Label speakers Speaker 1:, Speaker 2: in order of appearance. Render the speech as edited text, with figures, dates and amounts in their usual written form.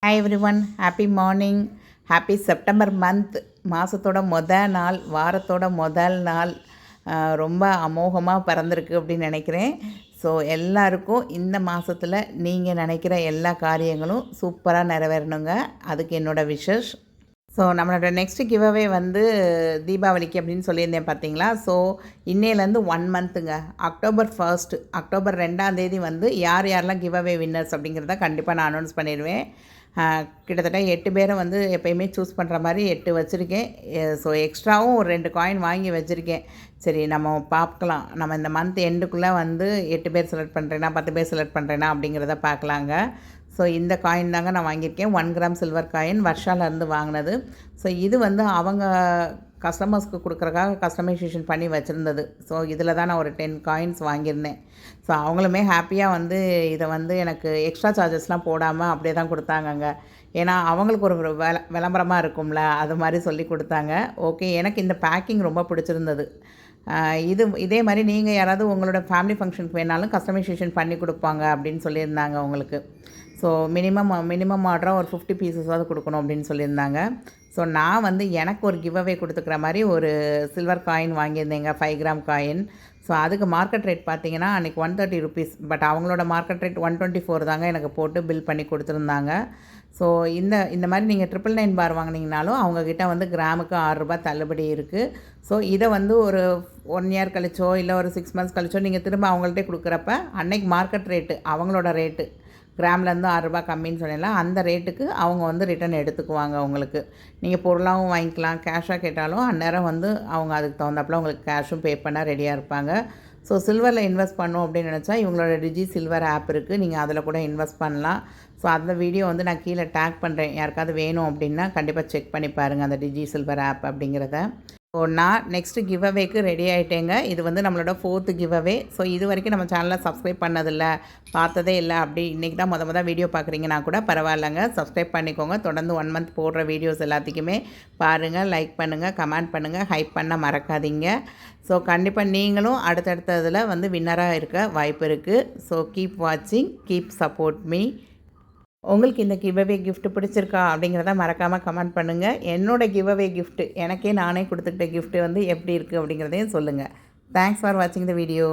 Speaker 1: Hi every one, happy morning. Happy September month. மாதத்தோட நாள், வாரத்தோட நாள். ரொம்ப அமோகமாக பிறந்திருக்கு அப்படின்னு நினைக்கிறேன். ஸோ எல்லாருக்கும் இந்த மாதத்தில் நீங்கள் நினைக்கிற எல்லா காரியங்களும் சூப்பராக நிறைவேறணுங்க. அதுக்கு என்னோடய விஷஸ். ஸோ நம்மளோட நெக்ஸ்ட் கிவ்அவே வந்து தீபாவளிக்கு அப்படின்னு சொல்லியிருந்தேன் பார்த்தீங்களா. ஸோ இன்னையிலேருந்து 1 மந்த்துங்க. அக்டோபர் 1 அக்டோபர் 2 வந்து யார் யாரெல்லாம் கிவ்அவே வின்னர்ஸ் அப்படிங்கிறத கண்டிப்பாக நான் அனௌன்ஸ் பண்ணிடுவேன். கிட்டத்தட்ட 8 பேரை வந்து எப்போயுமே சூஸ் பண்ணுற மாதிரி 8 வச்சுருக்கேன். ஸோ எக்ஸ்ட்ராவும் ஒரு 2 காயின் வாங்கி வச்சுருக்கேன். சரி நம்ம பார்க்கலாம், நம்ம இந்த மந்த் எண்டுக்குள்ளே வந்து 8 பேர் செலக்ட் பண்ணுறேன்னா 10 பேர் செலக்ட் பண்ணுறேன்னா அப்படிங்கிறத பார்க்கலாங்க. ஸோ இந்த காயின் தாங்க நான் வாங்கியிருக்கேன். 1 கிராம் சில்வர் காயின் வர்ஷாலேருந்து வாங்கினது. ஸோ இது வந்து அவங்க கஸ்டமர்ஸ்க்கு கொடுக்குறக்காக கஸ்டமைசேஷன் பண்ணி வச்சுருந்தது. ஸோ இதில் தான் நான் ஒரு 10 காயின்ஸ் வாங்கியிருந்தேன். ஸோ அவங்களுமே ஹாப்பியாக வந்து இதை வந்து எனக்கு எக்ஸ்ட்ரா சார்ஜஸ்லாம் போடாமல் அப்படியே தான் கொடுத்தாங்கங்க. ஏன்னா அவங்களுக்கு ஒரு விளம்பரமாக இருக்கும்ல, அது மாதிரி சொல்லி கொடுத்தாங்க. ஓகே, எனக்கு இந்த பேக்கிங் ரொம்ப பிடிச்சிருந்தது. இதே மாதிரி நீங்கள் யாராவது உங்களோட ஃபேமிலி ஃபங்க்ஷனுக்கு வேணாலும் கஸ்டமைசேஷன் பண்ணி கொடுப்பாங்க அப்படின்னு சொல்லியிருந்தாங்க உங்களுக்கு. ஸோ மினிமம் ஆர்டராக ஒரு 50 பீசஸாவது கொடுக்கணும் அப்படின்னு சொல்லியிருந்தாங்க. ஸோ நான் வந்து எனக்கு ஒரு கிவ்அவே கொடுத்துக்கிற மாதிரி ஒரு சில்வர் காயின் வாங்கியிருந்தேங்க, 5 கிராம் காயின். ஸோ அதுக்கு மார்க்கெட் ரேட் பார்த்தீங்கன்னா அன்றைக்கி 130 ருபீஸ். பட் அவங்களோட மார்க்கெட் ரேட் 124 தாங்க எனக்கு போட்டு பில் பண்ணி கொடுத்துருந்தாங்க. ஸோ இந்த மாதிரி நீங்கள் 999 பார் வாங்கினீங்கனாலும் அவங்கக்கிட்ட வந்து கிராமுக்கு 6 ரூபாய் தள்ளுபடி இருக்குது. ஸோ இதை வந்து ஒரு 1 இயர் கழிச்சோ இல்லை ஒரு 6 மந்த்ஸ் கழிச்சோ நீங்கள் திரும்ப அவங்கள்ட்டே கொடுக்குறப்ப அன்னைக்கு மார்க்கெட் ரேட்டு, அவங்களோட ரேட்டு கிராம்லேருந்து 6 ரூபாய் கம்மின்னு சொன்னீங்களா, அந்த ரேட்டுக்கு அவங்க வந்து ரிட்டன் எடுத்துக்குவாங்க. உங்களுக்கு நீங்கள் பொருளாகவும் வாங்கிக்கலாம், கேஷாக கேட்டாலும் அந்நேரம் வந்து அவங்க அதுக்கு தகுந்தாப்பில் உங்களுக்கு கேஷும் பே பண்ண ரெடியாக இருப்பாங்க. ஸோ சில்வரில் இன்வெஸ்ட் பண்ணோம் அப்படின்னு நினச்சா இவங்களோட டிஜி சில்வர் ஆப் இருக்குது, நீங்கள் அதில் கூட இன்வெஸ்ட் பண்ணலாம். ஸோ அந்த வீடியோ வந்து நான் கீழே டேக் பண்ணுறேன், யாருக்காவது வேணும் அப்படின்னா கண்டிப்பாக செக் பண்ணி பாருங்கள் அந்த டிஜி சில்வர் ஆப் அப்படிங்கிறத. ஸோ நான் நெக்ஸ்ட்டு கிவ்அவேக்கு ரெடி ஆகிட்டேங்க. இது வந்து நம்மளோட 4th கிவ்அவே. ஸோ இது வரைக்கும் நம்ம சேனலை சப்ஸ்கிரைப் பண்ணதில்லை, பார்த்ததே இல்லை, அப்படி இன்றைக்கி தான் மொதல் வீடியோ பார்க்குறீங்கன்னா கூட பரவாயில்லைங்க, சப்ஸ்கிரைப் பண்ணிக்கோங்க. தொடர்ந்து 1 மந்த் போடுற வீடியோஸ் எல்லாத்துக்குமே பாருங்கள், லைக் பண்ணுங்கள், கமெண்ட் பண்ணுங்கள், ஹைப் பண்ண மறக்காதீங்க. ஸோ கண்டிப்பாக நீங்களும் அடுத்தடுத்ததில் வந்து வின்னராக இருக்க வாய்ப்பு இருக்குது. ஸோ கீப் வாட்சிங், கீப் சப்போர்ட் மீ. உங்களுக்கு இந்த கிவ்அவே கிஃப்ட் பிடிச்சிருக்கா அப்படிங்கிறத மறக்காமல் கமெண்ட் பண்ணுங்கள். என்னோடய கிவ்அவே கிஃப்ட்டு எனக்கே நானே கொடுத்துக்கிட்ட கிஃப்ட்டு வந்து எப்படி இருக்குது அப்படிங்கிறதையும் சொல்லுங்கள். தேங்க்ஸ் ஃபார் வாட்சிங் த வீடியோ.